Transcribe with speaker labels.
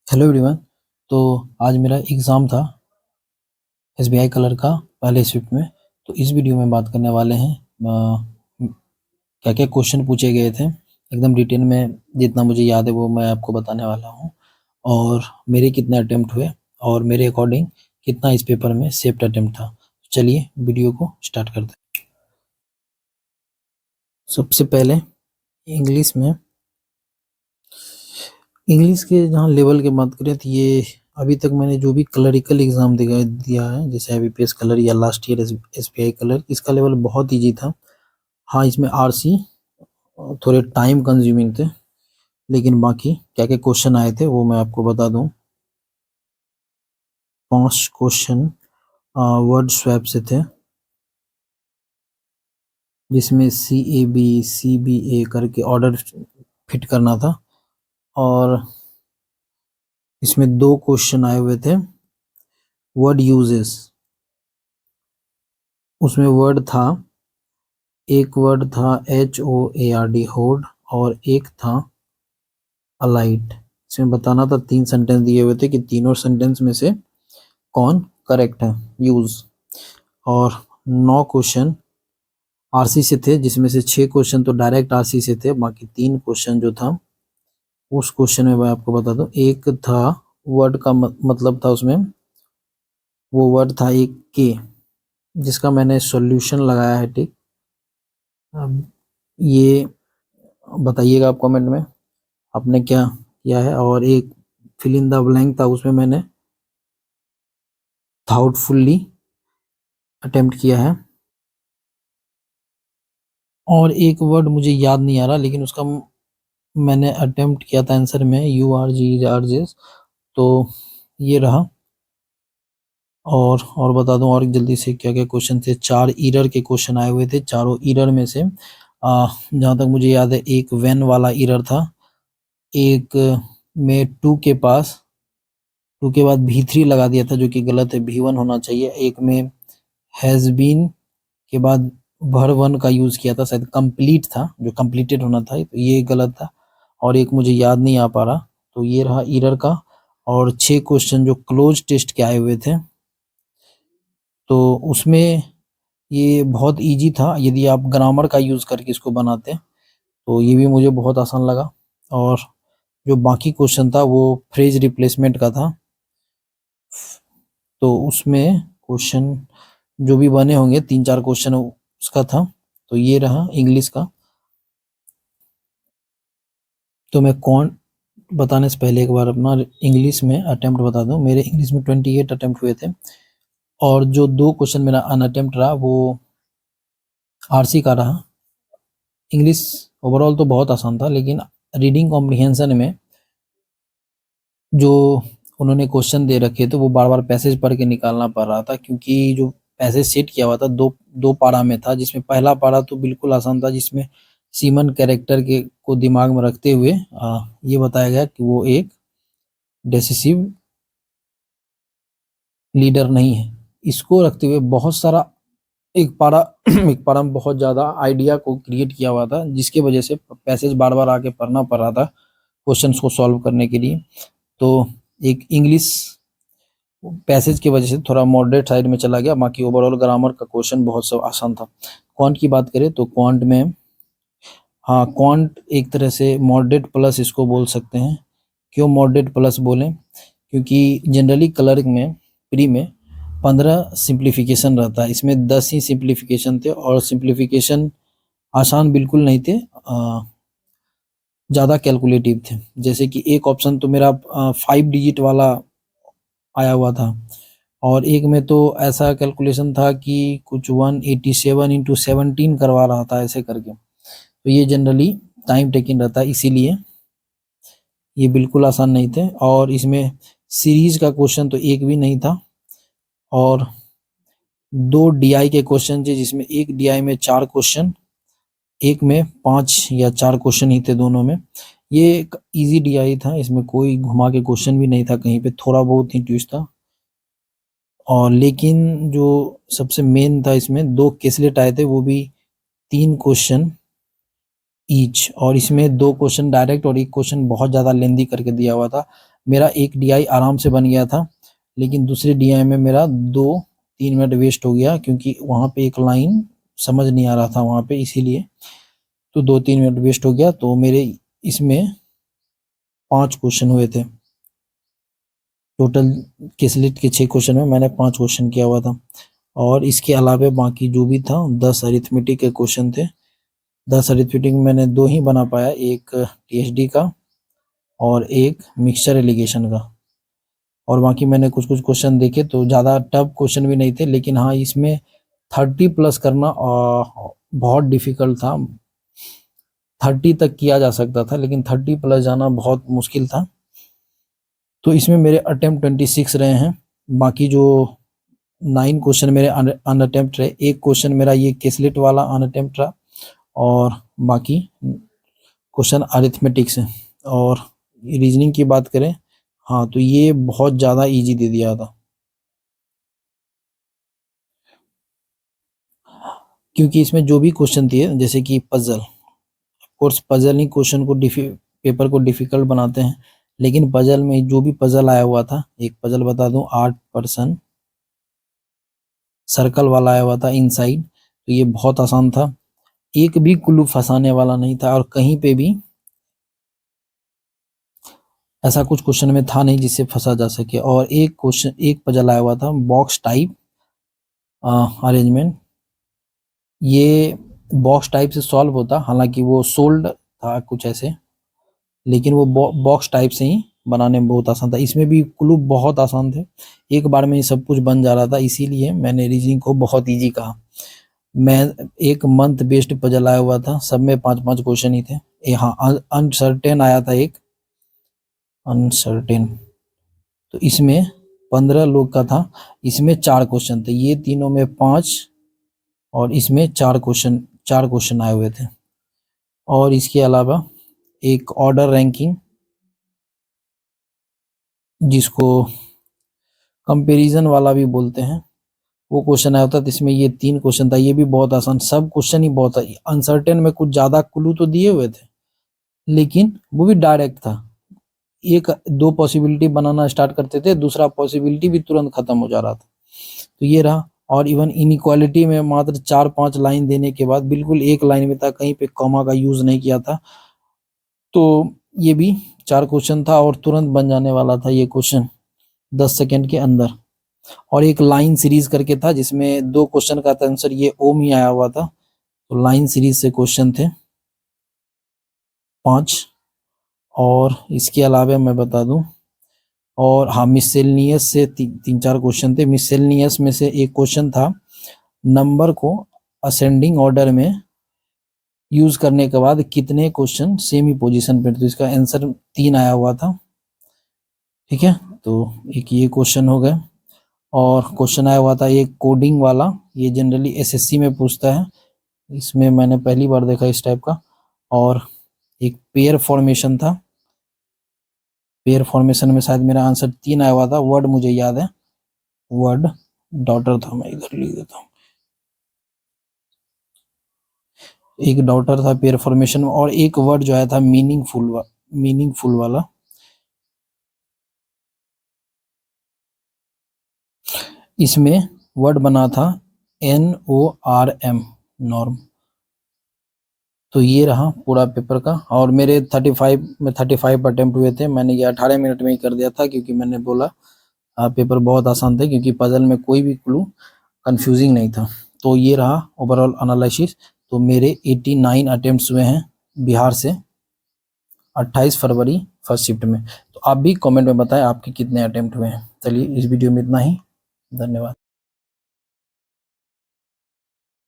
Speaker 1: Hello everyone. तो आज मेरा एग्ज़ाम था एसबीआई कलर का पहले शिफ्ट में। तो इस वीडियो में बात करने वाले हैं क्या क्या क्वेश्चन पूछे गए थे एकदम डिटेल में। जितना मुझे याद है वो मैं आपको बताने वाला हूँ, और मेरे कितने अटेम्प्ट हुए और मेरे अकॉर्डिंग कितना इस पेपर में सेफ्ट अटेम्प्ट था। चलिए वीडियो को स्टार्ट करते हैं। सबसे पहले इंग्लिश में, इंग्लिश के जहाँ लेवल की बात करें तो ये अभी तक मैंने जो भी क्लरिकल एग्ज़ाम दिया है, जैसे आईबीपीएस कलर या लास्ट ईयर एसबीआई कलर, इसका लेवल बहुत ईजी था। हाँ, इसमें आरसी थोड़े टाइम कंज्यूमिंग थे, लेकिन बाकी क्या क्या क्वेश्चन आए थे वो मैं आपको बता दूं। 5 क्वेश्चन वर्ड स्वैप से थे, जिसमें CAB CBA करके ऑर्डर फिट करना था। और इसमें 2 क्वेश्चन आए हुए थे वर्ड यूजेस। उसमें वर्ड था, एक वर्ड था HOARD होड, और एक था अलाइट। इसमें बताना था, 3 सेंटेंस दिए हुए थे कि तीनों सेंटेंस में से कौन करेक्ट है यूज। और 9 क्वेश्चन आरसी से थे, जिसमें से 6 क्वेश्चन तो डायरेक्ट आरसी से थे। बाकी 3 क्वेश्चन जो था, उस क्वेश्चन में मैं आपको बता दूं। एक था वर्ड का मतलब था उसमें, वो वर्ड था एक के, जिसका मैंने सॉल्यूशन लगाया है। ठीक, अब ये बताइएगा आप कमेंट में आपने क्या किया है। और एक फिल इन द ब्लैंक था, उसमें मैंने थाउटफुल्ली अटेम्प्ट किया है। और एक वर्ड मुझे याद नहीं आ रहा, लेकिन उसका मैंने अटेम्प्ट किया था आंसर में URGRJs। तो ये रहा। और बता दूं और जल्दी से क्या क्या क्वेश्चन थे। 4 ईरर के क्वेश्चन आए हुए थे। चारों ईरर में से जहाँ तक मुझे याद है, एक व्हेन वाला ईरर था, एक में टू के पास, टू के बाद V3 लगा दिया था जो कि गलत है, V1 होना चाहिए। एक में हैज बीन के बाद भर वन का यूज किया था, शायद कंप्लीट था जो कंप्लीटेड होना था, तो ये गलत था। और एक मुझे याद नहीं आ पा रहा, तो ये रहा ईरर का। और 6 क्वेश्चन जो क्लोज टेस्ट के आए हुए थे, तो उसमें ये बहुत इजी था। यदि आप ग्रामर का यूज करके इसको बनाते तो ये भी मुझे बहुत आसान लगा। और जो बाकी क्वेश्चन था वो फ्रेज रिप्लेसमेंट का था, तो उसमें क्वेश्चन जो भी बने होंगे, 3-4 क्वेश्चन उसका था। तो ये रहा इंग्लिश का। तो मैं कौन बताने से पहले एक बार अपना इंग्लिश में अटेम्प्ट बता दूं। मेरे इंग्लिश में 28 अटेम्प्ट हुए थे, और जो 2 क्वेश्चन मेरा अनअटेम्प्ट रहा वो आरसी का रहा। इंग्लिश ओवरऑल तो बहुत आसान था, लेकिन रीडिंग कॉम्प्रिहेंशन में जो उन्होंने क्वेश्चन दे रखे थे वो बार बार पैसेज पढ़ के निकालना पड़ रहा था, क्योंकि जो पैसेज सेट किया हुआ था दो दो पारा में था। जिसमें पहला पारा तो बिल्कुल आसान था, जिसमें सीमन कैरेक्टर के को दिमाग में रखते हुए ये बताया गया कि वो एक डिसिसिव लीडर नहीं है। इसको रखते हुए बहुत सारा एक पारा एक पारा में बहुत ज़्यादा आइडिया को क्रिएट किया हुआ था, जिसकी वजह से पैसेज बार बार आके पढ़ना पड़ रहा था क्वेश्चंस को सॉल्व करने के लिए। तो एक इंग्लिश पैसेज की वजह से थोड़ा मॉडरेट साइड में चला गया। बाकी ओवरऑल ग्रामर का क्वेश्चन बहुत सब आसान था। क्वांट की बात करें तो क्वांट में, हाँ, क्वांट एक तरह से मॉडरेट प्लस इसको बोल सकते हैं। क्यों मॉडरेट प्लस बोलें? क्योंकि जनरली कलर में प्री में 15 सिंप्लीफिकेशन रहता है, इसमें 10 ही सिंप्लीफिकेशन थे। और सिंप्लीफिकेशन आसान बिल्कुल नहीं थे, ज़्यादा कैलकुलेटिव थे। जैसे कि एक ऑप्शन तो मेरा 5 डिजिट वाला आया हुआ था, और एक में तो ऐसा कैलकुलेशन था कि कुछ 187 इंटू 17 करवा रहा था ऐसे करके। तो ये जनरली टाइम टेकिंग रहता है, इसीलिए ये बिल्कुल आसान नहीं थे। और इसमें सीरीज का क्वेश्चन तो एक भी नहीं था, और 2 डीआई के क्वेश्चन थे, जिसमें एक डीआई में 4 क्वेश्चन, एक में 5 या 4 क्वेश्चन ही थे दोनों में। ये एक इजी डीआई था, इसमें कोई घुमा के क्वेश्चन भी नहीं था कहीं पे, थोड़ा बहुत ही ट्विस्ट था। और लेकिन जो सबसे मेन था, इसमें 2 केसलेट आए थे, वो भी 3 क्वेश्चन ईच, और इसमें 2 क्वेश्चन डायरेक्ट और एक क्वेश्चन बहुत ज़्यादा लेंदी करके दिया हुआ था। मेरा एक डीआई आराम से बन गया था, लेकिन दूसरे डीआई में मेरा 2-3 मिनट वेस्ट हो गया, क्योंकि वहाँ पे एक लाइन समझ नहीं आ रहा था वहाँ पे, इसीलिए तो 2-3 मिनट वेस्ट हो गया। तो मेरे इसमें 5 क्वेश्चन हुए थे टोटल। केसलेट के 6 क्वेश्चन में मैंने 5 क्वेश्चन किया हुआ था, और इसके अलावा बाकी जो भी था 10 अरिथमेटिक के क्वेश्चन थे। 10 अरिथमेटिक में मैंने 2 ही बना पाया, एक टीएचडी का और एक मिक्सचर एलिगेशन का, और बाकी मैंने कुछ कुछ क्वेश्चन देखे तो ज़्यादा टफ क्वेश्चन भी नहीं थे, लेकिन हाँ इसमें 30 प्लस करना बहुत डिफिकल्ट था। 30 तक किया जा सकता था, लेकिन 30 प्लस जाना बहुत मुश्किल था। तो इसमें मेरे अटेम्प्ट 26 रहे हैं। बाकी जो 9 क्वेश्चन मेरे अनअटेम्प्ट रहे, एक क्वेश्चन मेरा ये केसलेट वाला अनअटेम्प्ट रहा, और बाकी क्वेश्चन अरिथमेटिक से। और रीजनिंग की बात करें, हाँ तो ये बहुत ज़्यादा इजी दे दिया था, क्योंकि इसमें जो भी क्वेश्चन थे, जैसे कि पजल, कोर्स पजल ही क्वेश्चन को पेपर को डिफिकल्ट बनाते हैं, लेकिन पजल में जो भी पजल आया हुआ था, एक पजल बता दूं 8% सर्कल वाला आया हुआ था इनसाइड, तो ये बहुत आसान था। एक भी क्लू फंसाने वाला नहीं था, और कहीं पे भी ऐसा कुछ क्वेश्चन में था नहीं जिससे फंसा जा सके। और एक क्वेश्चन, एक पजल आया हुआ था बॉक्स टाइप अरेंजमेंट, ये बॉक्स टाइप से सॉल्व होता, हालांकि वो सोल्ड था कुछ ऐसे, लेकिन वो बॉक्स टाइप से ही बनाने में बहुत आसान था। इसमें भी क्लू बहुत आसान थे, एक बार में ही सब कुछ बन जा रहा था, इसीलिए मैंने रीजनिंग को बहुत इजी कहा। मैं एक मंथ बेस्ड पजल आया हुआ था, सब में 5-5 क्वेश्चन ही थे। हाँ अनसर्टेन आया था एक, अनसर्टेन, तो इसमें 15 लोग का था, इसमें 4 क्वेश्चन थे, ये तीनों में 5 और इसमें 4 क्वेश्चन आए हुए थे। और इसके अलावा एक ऑर्डर रैंकिंग, जिसको कंपैरिजन वाला भी बोलते हैं, वो क्वेश्चन आया होता, तो इसमें ये 3 क्वेश्चन था, ये भी बहुत आसान, सब क्वेश्चन ही बहुत अनसर्टेन में कुछ ज्यादा क्लू तो दिए हुए थे, लेकिन वो भी डायरेक्ट था। एक 2 पॉसिबिलिटी बनाना स्टार्ट करते थे, दूसरा पॉसिबिलिटी भी तुरंत खत्म हो जा रहा था। तो ये रहा। और इवन इनइक्वालिटी में मात्र 4-5 लाइन देने के बाद बिल्कुल एक लाइन में था, कहीं पे कॉमा का यूज नहीं किया था। तो ये भी 4 क्वेश्चन था, और तुरंत बन जाने वाला था ये क्वेश्चन 10 सेकेंड के अंदर। और एक लाइन सीरीज करके था, जिसमें 2 क्वेश्चन का आंसर ये ओम ही आया हुआ था, तो लाइन सीरीज से क्वेश्चन थे 5। और इसके अलावा मैं बता दूं, और हाँ मिससेलनियस से 3-4 क्वेश्चन थे। मिससेलनियस में से एक क्वेश्चन था नंबर को असेंडिंग ऑर्डर में यूज करने के बाद कितने क्वेश्चन सेम ही पोजीशन पे, तो इसका आंसर 3 आया हुआ था। ठीक है, तो एक ये क्वेश्चन हो गया। और क्वेश्चन आया हुआ था एक कोडिंग वाला, ये जनरली एसएससी में पूछता है, इसमें मैंने पहली बार देखा इस टाइप का। और एक पेयर फॉर्मेशन था, पेयर फॉर्मेशन में शायद मेरा आंसर 3 आया हुआ था। वर्ड मुझे याद है, वर्ड डॉटर था, मैं इधर लिख देता हूँ, एक डॉटर था पेयर फॉर्मेशन में। और एक वर्ड जो आया था मीनिंगफुल वाला, इसमें वर्ड बना था NORM, नॉर्म। तो ये रहा पूरा पेपर का। और मेरे 35 अटेम्प्ट हुए थे, मैंने ये 18 मिनट में ही कर दिया था, क्योंकि मैंने बोला पेपर बहुत आसान था, क्योंकि पजल में कोई भी क्लू कंफ्यूजिंग नहीं था। तो ये रहा ओवरऑल एनालिसिस। तो मेरे 89 अटेम्प्ट्स हुए हैं बिहार से 28 फरवरी फर्स्ट शिफ्ट में। तो आप भी कमेंट में बताएं आपके कितने अटेम्प्ट हुए हैं। चलिए इस वीडियो में इतना ही, धन्यवाद।